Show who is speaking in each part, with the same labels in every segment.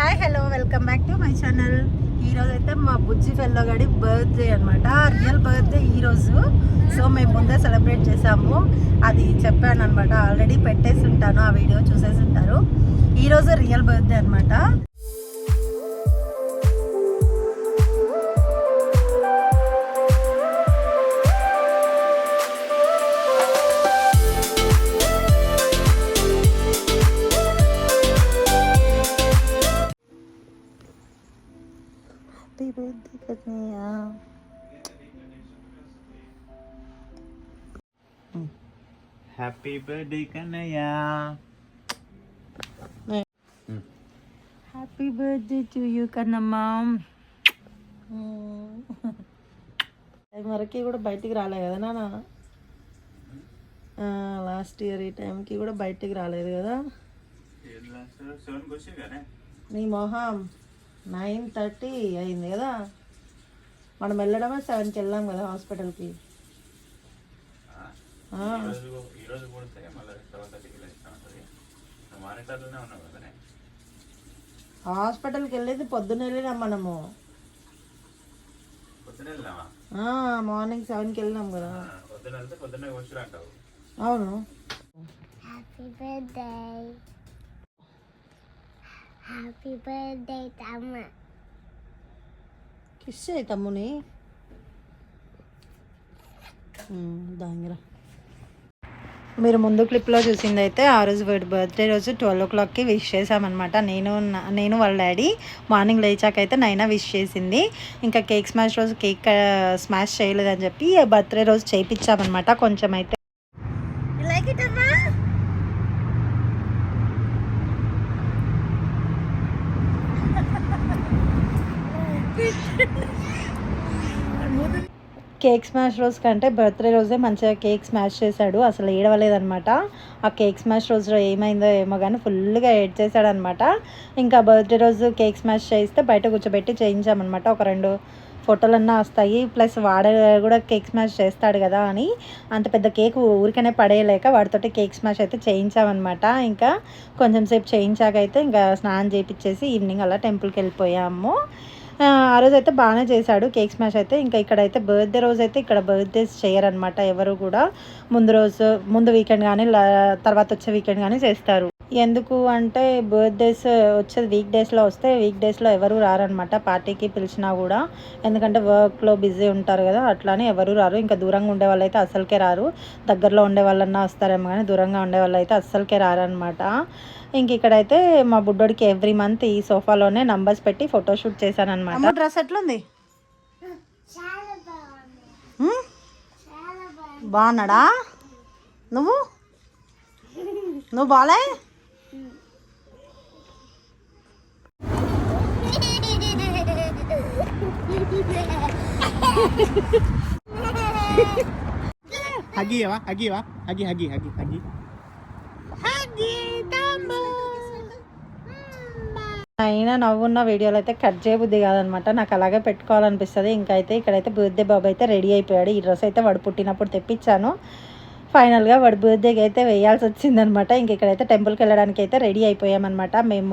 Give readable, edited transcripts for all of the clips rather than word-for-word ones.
Speaker 1: Hi hello welcome back to my channel. ఈరోజు అయితే మా బుజ్జి ఫెల్లోగాడి బర్త్డే అనమాట, రియల్ బర్త్డే ఈరోజు. సో మేము ముందే సెలబ్రేట్ చేసాము, అది చెప్పాను అనమాట. ఆల్రెడీ పెట్టేసి ఉంటాను, ఆ వీడియో చూసేసి ఉంటారు. ఈరోజు రియల్ బర్త్డే అనమాట. Happy birthday Kannayya.
Speaker 2: Happy birthday Kannayya.
Speaker 1: Happy birthday to you Kannamma. వరకు కూడా బయటికి రాలేదు కదా నాన్న, లాస్ట్ ఇయర్ ఈ టైంకి కూడా బయటికి రాలేదు కదా. నీ మొహం 9:30 అయింది కదా, మనం వెళ్ళడమే 7కి వెళ్ళాం కదా హాస్పిటల్కి. హాస్పిటల్కి వెళ్ళేది పొద్దున్న వెళ్ళినాం మనము, మార్నింగ్ 7కి వెళ్ళినాం కదా. అవును.
Speaker 3: Happy birthday తమ్మ.
Speaker 1: కిస్ చేయి తమ్ముని. దాంగరా మీరు ముందు క్లిప్లో చూసింది అయితే ఆ రోజు బర్త్డే రోజు 12 o'clockకి విష్ చేసామన్నమాట. నేను వాళ్ళ డాడీ మార్నింగ్ లేచాకైతే నైనా విష్ చేసింది. ఇంకా కేక్ స్మాష్ రోజు కేక్ స్మాష్ చేయలేదని చెప్పి బర్త్డే రోజు చేయించామన్నమాట. కొంచెం అయితే లైక్ ఇట్ అమ్మా. కేక్ స్మాష్ రోజు కంటే బర్త్డే రోజే మంచిగా కేక్ స్మాష్ చేశాడు, అసలు ఏడవలేదనమాట. ఆ కేక్ స్మాష్ రోజు ఏమైందో ఏమో కానీ ఫుల్గా ఏడ్ చేశాడనమాట. ఇంకా బర్త్డే రోజు కేక్ స్మాష్ చేయిస్తే బయట కూర్చోబెట్టి చేయించామన్నమాట. ఒక 2 ఫోటోలన్నా వస్తాయి, ప్లస్ వాడే కూడా కేక్ స్మాష్ చేస్తాడు కదా అని అంత పెద్ద కేక్ ఊరికనే పడేయలేక వాడితోటి కేక్ స్మాష్ అయితే చేయించామన్నమాట. ఇంకా కొంచెం సేపు చేయించాకైతే ఇంకా స్నానం చేయించేసి ఈవినింగ్ అలా టెంపుల్కి వెళ్ళిపోయాము. ఆ రోజు అయితే బాగానే చేశాడు కేక్ స్మాష్ అయితే. ఇంకా ఇక్కడైతే బర్త్డే రోజు అయితే ఇక్కడ బర్త్డేస్ చేయరనమాట ఎవరు కూడా. ముందు వీకెండ్ కానీ తర్వాత వచ్చే వీకెండ్ కానీ చేస్తారు. ఎందుకు అంటే బర్త్డేస్ వచ్చేది వీక్ డేస్లో ఎవరు రారనమాట పార్టీకి పిలిచినా కూడా. ఎందుకంటే వర్క్లో బిజీ ఉంటారు కదా, అట్లానే ఎవరు రారు. ఇంకా దూరంగా ఉండే వాళ్ళు అయితే అస్సలకే రారు, దగ్గరలో ఉండే వాళ్ళన్నా వస్తారేమో కానీ దూరంగా ఉండే వాళ్ళు అయితే అస్సలకే రారనమాట. ఇంక ఇక్కడైతే మా బుడ్డోడికి ఎవ్రీ మంత్ ఈ సోఫాలోనే నంబర్స్ పెట్టి ఫోటోషూట్ చేశాను అనమాట. డ్రెస్ ఎట్లుంది? బాగున్నాడా? నువ్వు బాలే? అయినా నవ్వున్న వీడియోలో అయితే కట్ చేయబుద్ధి కాదనమాట, నాకు అలాగే పెట్టుకోవాలనిపిస్తుంది. ఇంకైతే ఇక్కడైతే బర్త్డే బాబు అయితే రెడీ అయిపోయాడు. ఈ డ్రెస్ అయితే వాడు పుట్టినప్పుడు తెప్పించాను, ఫైనల్గా వాడి బర్త్డేకి అయితే వేయాల్సి వచ్చిందనమాట. ఇంక ఇక్కడైతే టెంపుల్కి వెళ్ళడానికి అయితే రెడీ అయిపోయామన్నమాట. మేము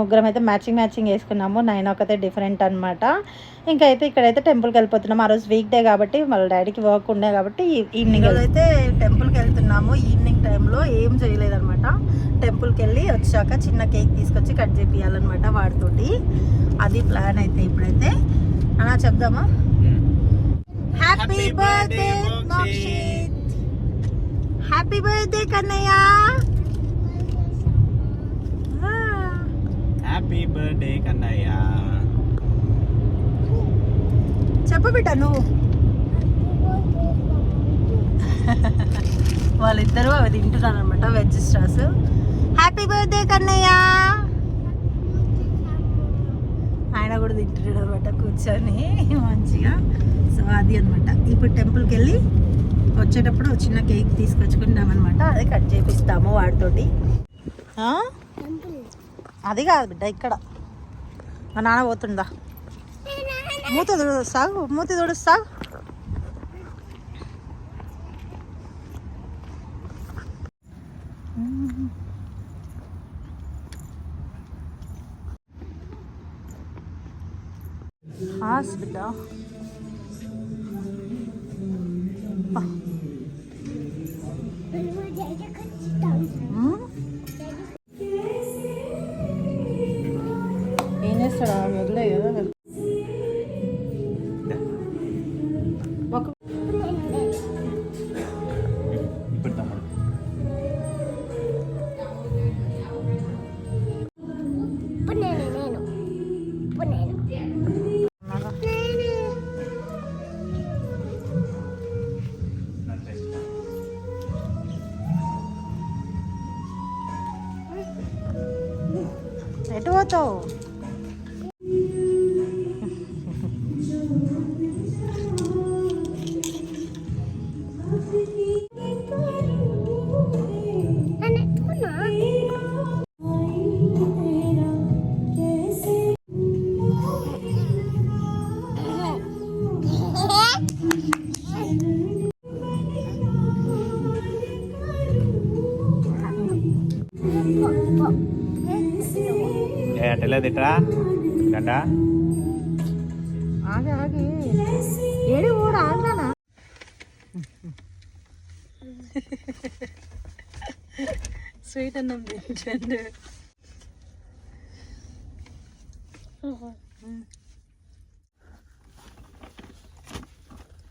Speaker 1: ముగ్గురం అయితే మ్యాచింగ్ వేసుకున్నాము. 9 ఒకతే డిఫరెంట్ అనమాట. ఇంకైతే ఇక్కడైతే టెంపుల్కి వెళ్ళిపోతున్నాము. ఆ రోజు వీక్ డే కాబట్టి వాళ్ళ డాడీకి వర్క్ ఉండే కాబట్టి ఈవినింగ్ అయితే టెంపుల్కి వెళ్తున్నాము. ఈవినింగ్ టైంలో ఏం చేయలేదన్నమాట. టెంపుల్కి వెళ్ళి వచ్చాక చిన్న కేక్ తీసుకొచ్చి కట్ చేపియాలన్నమాట వాడితోటి. అది ప్లాన్ అయితే ఇప్పుడైతే అలా చెప్దామా. Happy birthday Mokshith, happy birthday Kannayya,
Speaker 2: happy birthday Kannayya.
Speaker 1: చెప్పు బిడ్డ నువ్వు. వాళ్ళిద్దరూ అవి తింటున్నారు అనమాట, veg starters. Happy birthday Kannayya. ఆయన కూడా తింటున్నాడు అనమాట కూర్చొని మంచిగా. సో అది అనమాట. ఇప్పుడు టెంపుల్కి వెళ్ళి వచ్చేటప్పుడు చిన్న కేక్ తీసుకొచ్చుకుంటామన్నమాట, అది కట్ చేపిస్తాము వాడితోటి. అది కాదు బిడ్డ, ఇక్కడ మా నాన్న పోతుందా. మూతి తుడుస్తావు. హాస్ బిడ్డ ఏం చేస్తాడా వదిలే కదా ఒక
Speaker 2: ఇప్పుడు తమ్ముడు
Speaker 1: ఎటు పోతావు
Speaker 2: అటెలా తిట్టరా గంట
Speaker 1: ఆగి ఆగి ఏడు కూడా ఆగినా స్వీట్ అన్నం తింటండి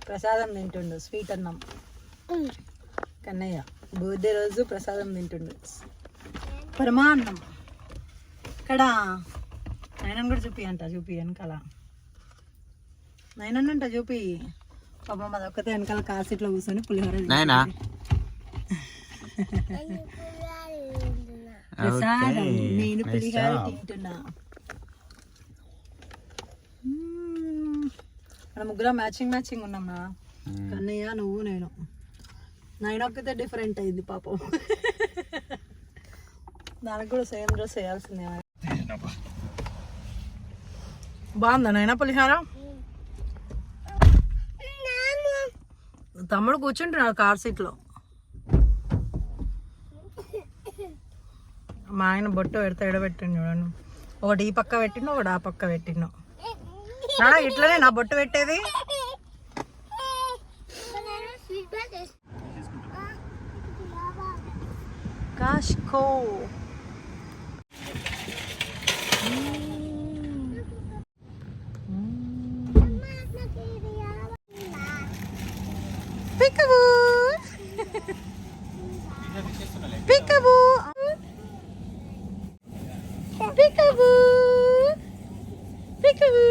Speaker 1: ప్రసాదం తింటుండు స్వీట్ అన్నం కన్నయ్య బర్త్డే రోజు ప్రసాదం తింటుండు పరమాన్నం ఇక్కడ నైనన్ కూడా చూపి వెనకాల నైనన్ అంట చూపి పాపం అదొక్కతే వెనకాల కార్ సీట్లో కూర్చొని పులిహోర
Speaker 2: నాయనా
Speaker 1: ప్రసాదం నేను పులిహోర తింటున్నా మన ముగ్గురం మ్యాచింగ్ ఉన్నాం నా కన్నయ్య నువ్వు నేను నైనొక్కతే డిఫరెంట్ అయింది పాపం దానికి కూడా సేమ్ డ్రెస్ వేయాల్సిందే బాగుందా నైనా పులిహార తమ్ముడు కూర్చుంటున్నాడు కార్ సీట్లో మా ఆయన బొట్టు పెడితే ఎడబెట్టిండు చూడండి ఒకటి ఈ పక్క పెట్టిండు ఒకటి ఆ పక్క పెట్టిండు నానా ఇట్లనే నా బొట్టు పెట్టేది కాష్కో Peekaboo! Peekaboo! Peekaboo! Peekaboo!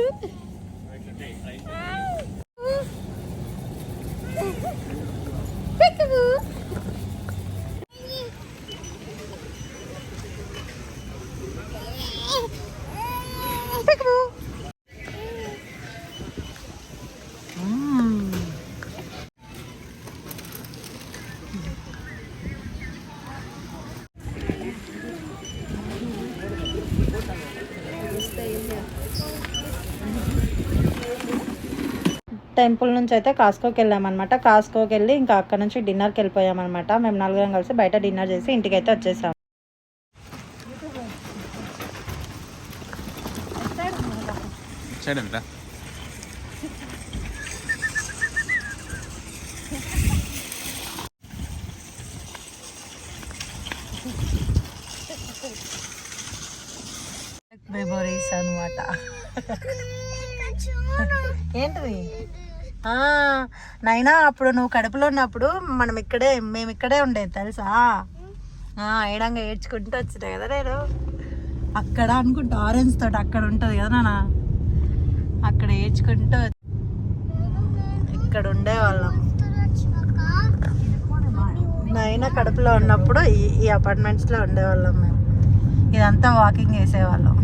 Speaker 1: Peekaboo! Peekaboo! Temple నుంచి అయితే కాస్కోకి వెళ్ళామన్నమాట. కాస్కోకి వెళ్ళి ఇంకా అక్కడ నుంచి డిన్నర్కి వెళ్ళిపోయామన్నమాట. మేము నలుగురం కలిసి బయట డిన్నర్ చేసి ఇంటికి అయితే వచ్చేసాం. మెమరీస్ అనమాట. ఏంటిది నైనా అప్పుడు నువ్వు కడుపులో ఉన్నప్పుడు మేము ఇక్కడే ఉండేది తెలుసా. ఏడంగా ఏడ్చుకుంటూ వచ్చినాయి కదా నేను అక్కడ అనుకుంటా ఆరెంజ్ తోటి అక్కడ ఉంటుంది కదా నాన్న, అక్కడ ఏడ్చుకుంటూ ఇక్కడ ఉండేవాళ్ళం. నైనా కడుపులో ఉన్నప్పుడు ఈ అపార్ట్మెంట్స్లో ఉండేవాళ్ళం మేము. ఇదంతా వాకింగ్ చేసేవాళ్ళం.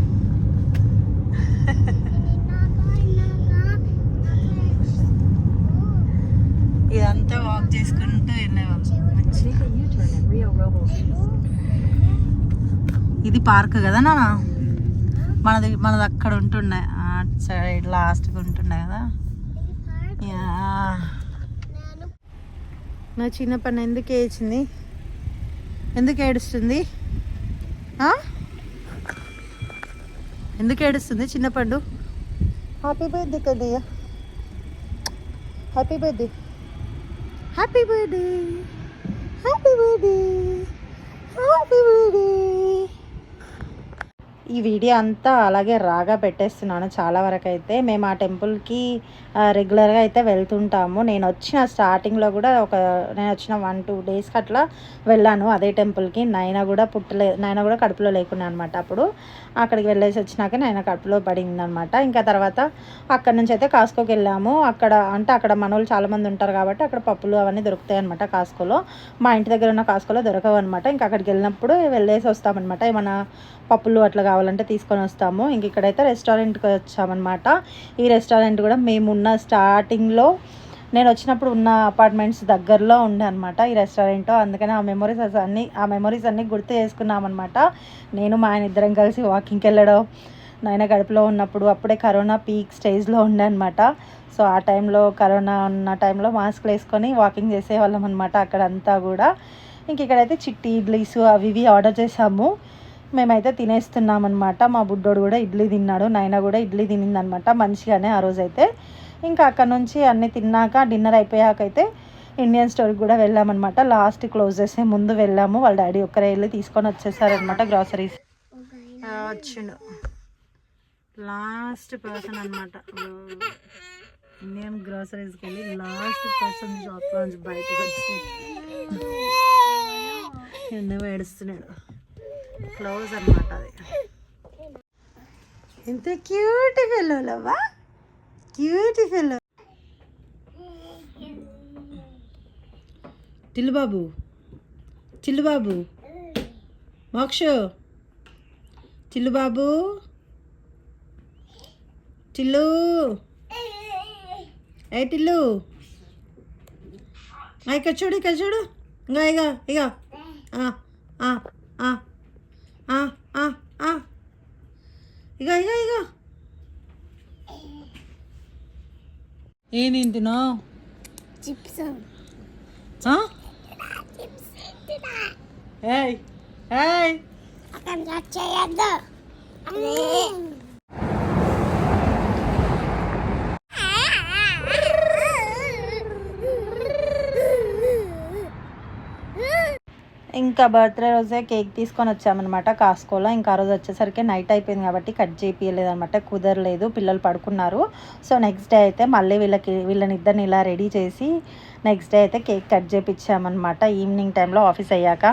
Speaker 1: ఇదంతా వాక్ చేసుకుంటూ వెళ్ళేవాళ్ళం. ఇది పార్క్ కదా నాన్న, మనది అక్కడ ఉంటుండే సైడ్ లాస్ట్గా ఉంటుండే కదా. నా చిన్న పని ఎందుకు ఏడ్చింది, ఎందుకు ఏడుస్తుంది, ఎందుకు ఏడుస్తుంది చిన్న పండు? Happy birthday Kannayya, happy birthday, happy birthday, happy birthday, happy birthday. ఈ వీడియో అంతా అలాగే రాగా పెట్టేస్తున్నాను. చాలా వరకు అయితే మేము ఆ టెంపుల్కి రెగ్యులర్గా అయితే వెళ్తుంటాము. నేను వచ్చిన స్టార్టింగ్లో కూడా నేను వచ్చిన 1-2 డేస్కి అట్లా వెళ్ళాను అదే టెంపుల్కి. నైనా కూడా కడుపులో లేకున్నా అనమాట. అప్పుడు అక్కడికి వెళ్ళేసి వచ్చినాక నైనా కడుపులో పడిందనమాట. ఇంకా తర్వాత అక్కడ నుంచి అయితే కాస్కోకి వెళ్ళాము. అక్కడ మనోళ్ళు చాలామంది ఉంటారు కాబట్టి అక్కడ పప్పులు అవన్నీ దొరుకుతాయి అనమాట కాస్కోలో. మా ఇంటి దగ్గర ఉన్న కాస్కోలో దొరకవు అనమాట. ఇంకా అక్కడికి వెళ్ళినప్పుడు వెళ్ళేసి వస్తామన్నమాట. ఏమన్నా పప్పులు అట్లా కావాలంటే తీసుకొని వస్తాము. ఇంక ఇక్కడైతే రెస్టారెంట్కి వచ్చామన్నమాట. ఈ రెస్టారెంట్ కూడా మేమున్న స్టార్టింగ్లో నేను వచ్చినప్పుడు ఉన్న అపార్ట్మెంట్స్ దగ్గరలో ఉండే అనమాట ఈ రెస్టారెంట్. అందుకని ఆ మెమరీస్ అన్నీ గుర్తు చేసుకున్నామన్నమాట. నేను మా ఆయన ఇద్దరం కలిసి వాకింగ్కి వెళ్ళడం, నాయన కడుపులో ఉన్నప్పుడు అప్పుడే కరోనా పీక్ స్టేజ్లో ఉండే అనమాట. సో ఆ టైంలో కరోనా ఉన్న టైంలో మాస్క్లు వేసుకొని వాకింగ్ చేసేవాళ్ళం అనమాట అక్కడంతా కూడా. ఇంక ఇక్కడైతే చిట్టి ఇడ్లీస్ అవి ఇవి ఆర్డర్ చేసాము. మేమైతే తినేస్తున్నామన్నమాట. మా బుడ్డోడు కూడా ఇడ్లీ తిన్నాడు, నైనా కూడా ఇడ్లీ తినిందనమాట మంచిగానే ఆ రోజైతే. ఇంకా అక్కడ నుంచి అన్నీ తిన్నాక డిన్నర్ అయిపోయాకైతే ఇండియన్ స్టోర్కి కూడా వెళ్ళామన్నమాట. లాస్ట్ క్లోజ్ చేసే ముందు వెళ్ళాము. వాళ్ళ డాడీ ఒక్కరే వెళ్ళి తీసుకొని వచ్చేసారనమాట గ్రాసరీస్. వచ్చిండు లాస్ట్ పర్సన్ అనమాట. ఇండియన్ గ్రాసరీస్కి వెళ్ళి లాస్ట్ పర్సన్ షాప్ నుంచి బయటకు వచ్చి ఎన్నో ఏడుస్తున్నాడు. క్లోజ్ అనమాట అది. ఎంత క్యూట్ ఫెలోలవ్వా, క్యూట్ ఫెలో. చిల్లుబాబు, చిల్లుబాబు, మోక్షు, చిల్లుబాబు, చిల్లు, ఏ టిల్లు, ఇక్కడ చూడు, ఇక్కడ చూడు, ఇంకా ఇక ఇక ఇక ఇక ఇక ఏం తింటున్నావు?
Speaker 3: చిప్స్.
Speaker 1: ఏయ్ ఏయ్
Speaker 3: అక్కడ చేయొద్దు.
Speaker 1: ఇంకా బర్త్డే రోజే కేక్ తీసుకొని వచ్చామన్నమాట కాస్కోలో. ఇంకా ఆ రోజు వచ్చేసరికి నైట్ అయిపోయింది కాబట్టి కట్ చేయించలేదు అనమాట, కుదరలేదు, పిల్లలు పడుకున్నారు. సో నెక్స్ట్ డే అయితే మళ్ళీ వీళ్ళనిద్దరిని ఇలా రెడీ చేసి నెక్స్ట్ డే అయితే కేక్ కట్ చేయించామన్నమాట ఈవినింగ్ టైంలో ఆఫీస్ అయ్యాక.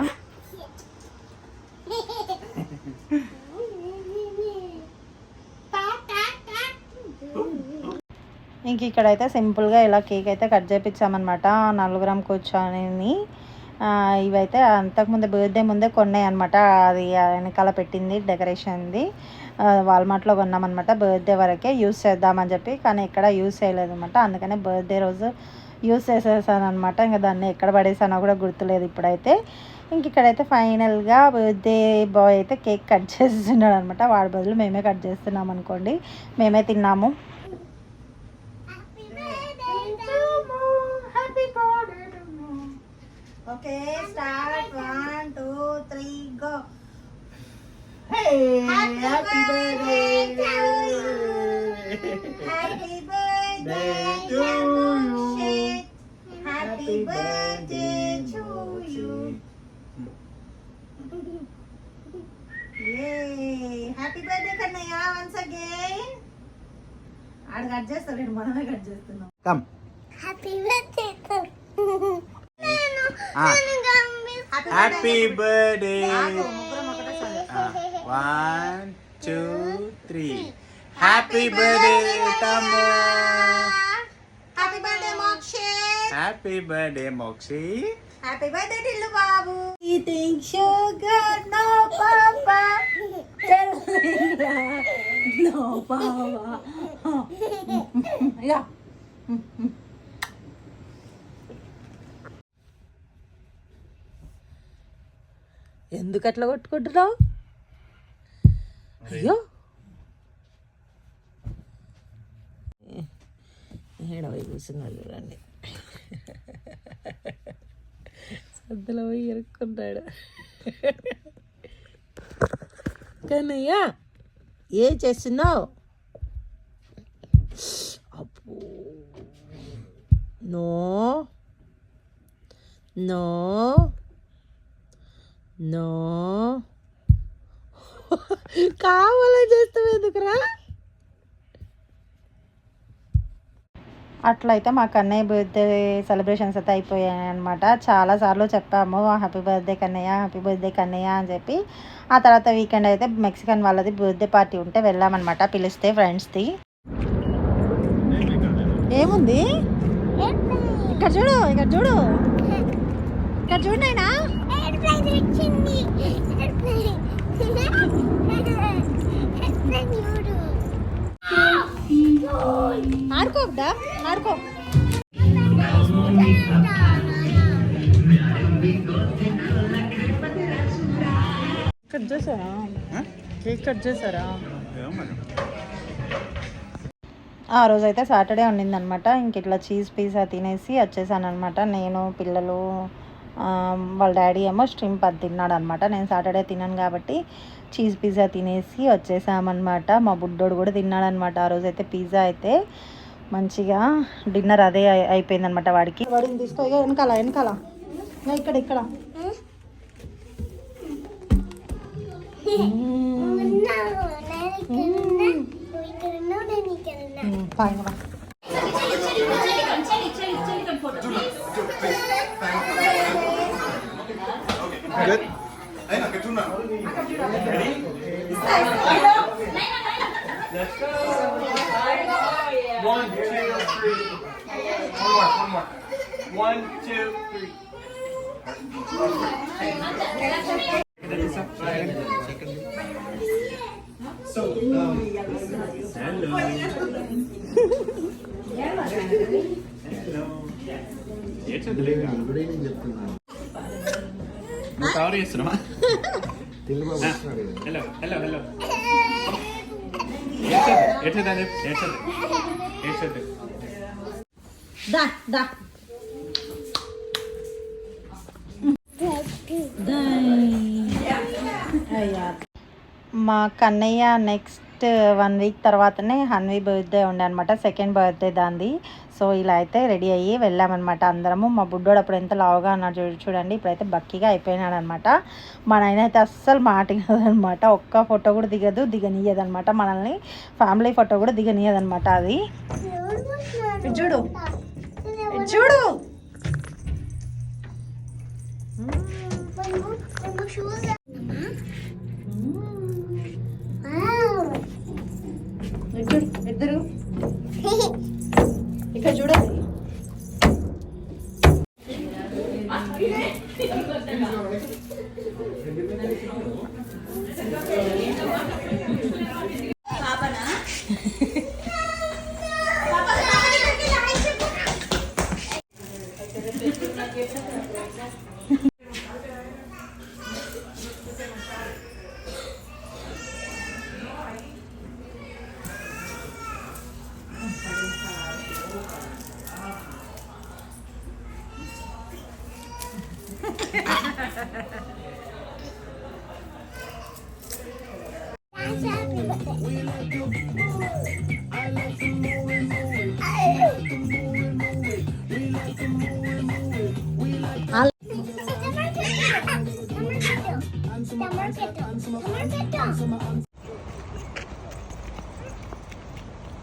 Speaker 1: ఇంక ఇక్కడైతే సింపుల్గా ఇలా కేక్ అయితే కట్ చేయించామన్నమాట. 4 కూర్చొని ఇవైతే అంతకుముందు బర్త్డే ముందే కొన్నాయి అనమాట. అది వెనకాల పెట్టింది డెకరేషన్ది వాల్మార్ట్లో కొన్నామన్నమాట. బర్త్డే వరకే యూస్ చేద్దామని చెప్పి, కానీ ఎక్కడ యూస్ చేయలేదు అనమాట. అందుకనే బర్త్డే రోజు యూస్ చేసేసాను అనమాట. ఇంకా దాన్ని ఎక్కడ పడేసానో కూడా గుర్తులేదు ఇప్పుడైతే. ఇంక ఇక్కడైతే ఫైనల్గా బర్త్డే బాయ్ అయితే కేక్ కట్ చేస్తున్నాడు అనమాట. వాడి బదులు మేమే కట్ చేస్తున్నాం అనుకోండి, మేమే తిన్నాము. Okay, start 1, 2, 3, go. Hey, happy birthday to you. Happy birthday to you. Happy birthday to you. Yay! Happy birthday Kannaya once again. ఆడ కట్ చేస్తాడు, మనమే కట్ చేస్తున్నాం.
Speaker 2: Come
Speaker 3: happy birthday to
Speaker 2: happy birthday. 1, 2, 3. Happy birthday తమ్ము.
Speaker 1: Happy birthday Mokshith.
Speaker 2: Happy birthday Mokshi.
Speaker 1: Happy birthday Tillu బాబు. Eating sugar no పాపా, no పాపా. ఇక ఎందుకు అట్లా కొట్టుకుంటున్నావు? అయ్యో ఏడవై కూర్చున్నాడు చూడండి, సద్దులో పోయి ఇరుక్కుంటాడు. కన్నయ్య ఏం చేస్తున్నావు? అబ్బో నో నో నో కావాలని చేస్తావు ఎందుకురా? అట్లయితే మా కన్నయ్య బర్త్డే సెలబ్రేషన్స్ అయితే అయిపోయాయి అనమాట. చాలాసార్లు చెప్పాము happy birthday Kannayya, happy birthday Kannayya అని చెప్పి. ఆ తర్వాత వీకెండ్ అయితే మెక్సికన్ వాళ్ళది బర్త్డే పార్టీ ఉంటే వెళ్ళామన్నమాట, పిలిస్తే ఫ్రెండ్స్ది. ఏముంది ఇక్కడ చూడు, ఇక్కడ చూడు, ఇక్కడ చూడు అయినా ఆడుకోదా ఆడుకో. కట్ చేశారా? కేక్ కట్ చేశారా? ఆ రోజైతే సాటర్డే ఉండిందనమాట. ఇంక ఇట్లా చీజ్ పిజ్జా తినేసి వచ్చేసాను అనమాట. నేను, పిల్లలు, వాళ్ళ డాడీ ఏమో స్ట్రింప్ అది తిన్నాడు అనమాట. నేను సాటర్డే తిన్నాను కాబట్టి చీజ్ పిజ్జా తినేసి వచ్చేసామన్నమాట. మా బుడ్డోడు కూడా తిన్నాడనమాట. ఆ రోజైతే పిజ్జా అయితే మంచిగా డిన్నర్ అదే అయిపోయిందనమాట. వాడిని తీసుకో వెనకాల వెనకాల ఇక్కడ ఇక్కడ
Speaker 2: Good. Let's go. 1, 2, 3. One more. 1, 2, 3. So, hello. నువ్వు కవర్ చేస్తున్నావా? హలో హలో హలో
Speaker 1: దా దా మా కన్నయ్య నెక్స్ట్ 1 వీక్ తర్వాతనే హన్వి బర్త్డే ఉండే అనమాట, సెకండ్ బర్త్డే దాంది. సో ఇలా అయితే రెడీ అయ్యి వెళ్ళామన్నమాట అందరము. మా బుడ్డోడు అప్పుడు ఎంత లావుగా అన్నాడు చూడండి, ఇప్పుడైతే బక్కీగా అయిపోయినాడు అనమాట. మా నాయన అయితే అస్సలు మాటిగదనమాట, ఒక్క ఫోటో కూడా దిగనీయదనమాట, మనల్ని ఫ్యామిలీ ఫోటో కూడా దిగనీయదనమాట. అది చూడు చూడు ఇద్దరు ఇక్కడ చూడండి.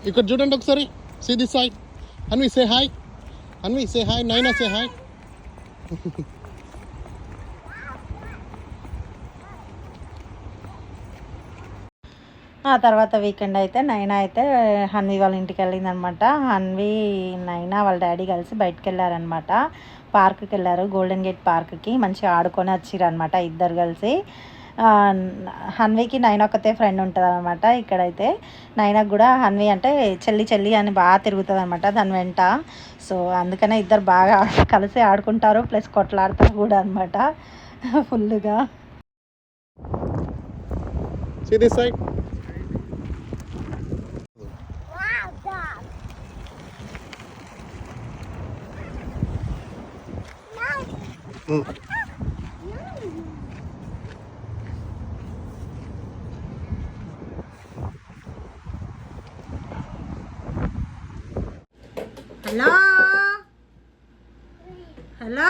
Speaker 4: ఇక్కడ చూడండి ఒకసారి, see this side. Hanvi say hi, Hanvi say hi, Naina say hi.
Speaker 1: ఆ తర్వాత వీకెండ్ అయితే నైనా అయితే హన్వి వాళ్ళ ఇంటికి వెళ్ళిందనమాట. హన్వి, నైనా వాళ్ళ డాడీ కలిసి బయటకు వెళ్ళారనమాట, పార్క్కి వెళ్ళారు, గోల్డెన్ గేట్ పార్క్కి. మంచిగా ఆడుకొని వచ్చిరనమాట ఇద్దరు కలిసి. హన్వికి నైనా ఒకతే ఫ్రెండ్ ఉంటుంది అనమాట. ఇక్కడైతే నైనాకు కూడా హన్వి అంటే చెల్లి చెల్లి అని బాగా తిరుగుతుంది అనమాట దాని వెంట. సో అందుకనే ఇద్దరు బాగా కలిసి ఆడుకుంటారు, ప్లస్ కొట్లాడతారు కూడా అనమాట ఫుల్గా.
Speaker 4: See this side.
Speaker 1: Hello hello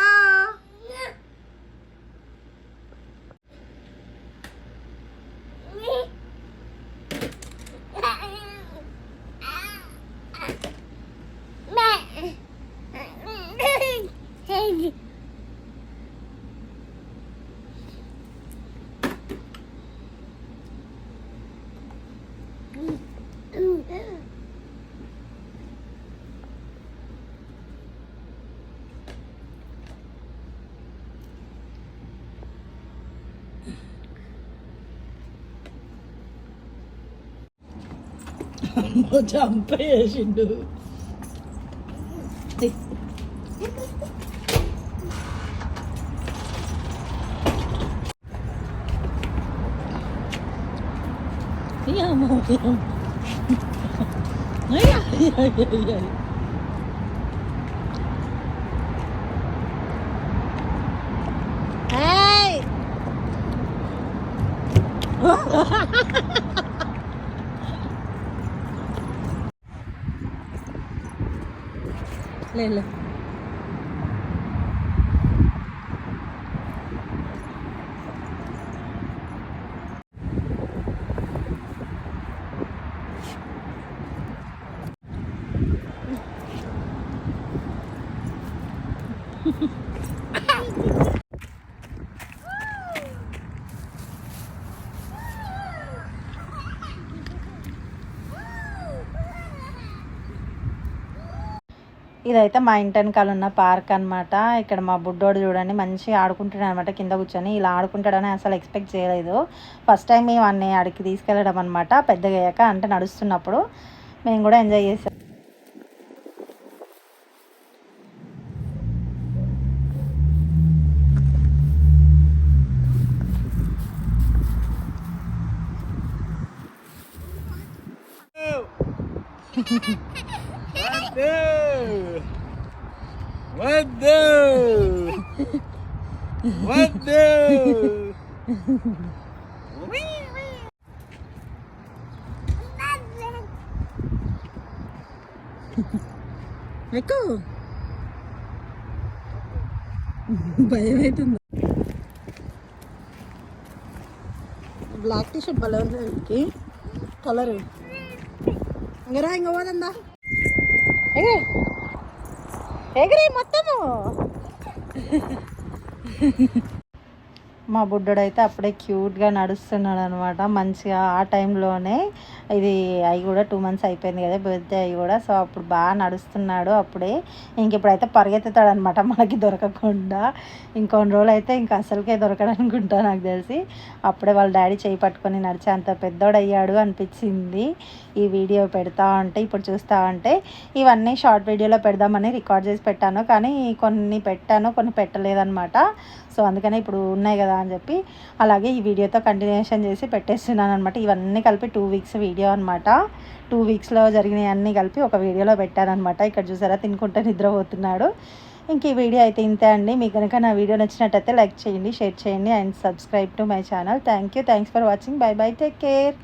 Speaker 1: చంపేసిండు. లేదు ఇదైతే మా ఇంటి వెనకాల ఉన్న పార్క్ అనమాట. ఇక్కడ మా బుడ్డోడు చూడండి మంచిగా ఆడుకుంటాడు అనమాట. కింద కూర్చొని ఇలా ఆడుకుంటాడని అసలు ఎక్స్పెక్ట్ చేయలేదు. ఫస్ట్ టైం మేము అన్నీ ఆడికి తీసుకెళ్ళడం అనమాట. పెద్దగా అయ్యాక అంటే నడుస్తున్నప్పుడు మేము కూడా ఎంజాయ్ చేసాం. ఎక్కువ భయం అవుతుంది. బ్లాక్ టీ షర్ట్ భలే ఉంది కలర్. ఇంకరా ఇంక పోదందా ఎగిరి మొత్తము. మా బుడ్డోడైతే అప్పుడే క్యూట్గా నడుస్తున్నాడు అనమాట మంచిగా. ఆ టైంలోనే ఇది అవి కూడా 2 months అయిపోయింది కదా బర్త్డే అవి కూడా. సో అప్పుడు బాగా నడుస్తున్నాడు అప్పుడే. ఇప్పుడైతే పరిగెత్తుతాడు అనమాట మనకి దొరకకుండా. ఇంకొన్ని రోజులు అయితే ఇంకా అసలుకే దొరకడు అనుకుంటా నాకు తెలిసి. అప్పుడే వాళ్ళ డాడీ చేయి పట్టుకొని నడిచే అంత పెద్దోడు అయ్యాడు అనిపించింది ఈ వీడియో పెడతా ఉంటే. ఇప్పుడు చూస్తూ ఉంటే ఇవన్నీ షార్ట్ వీడియోలో పెడదామని రికార్డ్ చేసి పెట్టాను, కానీ కొన్ని పెట్టాను కొన్ని పెట్టలేదన్నమాట. సో అందుకనే ఇప్పుడు ఉన్నాయి కదా అని చెప్పి అలాగే ఈ వీడియోతో కంటిన్యూషన్ చేసి పెట్టేస్తున్నాను అనమాట. ఇవన్నీ కలిపి 2 weeks వీడియో అనమాట. 2 weeksలో జరిగినవి అన్నీ కలిపి ఒక వీడియోలో పెట్టానమాట. ఇక్కడ చూసారా తినుకుంటే నిద్రపోతున్నాడు. ఇంక ఈ వీడియో అయితే ఇంతే అండి. మీకు కనుక నా వీడియో నచ్చినట్టయితే లైక్ చేయండి, షేర్ చేయండి and subscribe to my channel. Thanks for watching. By by, take care.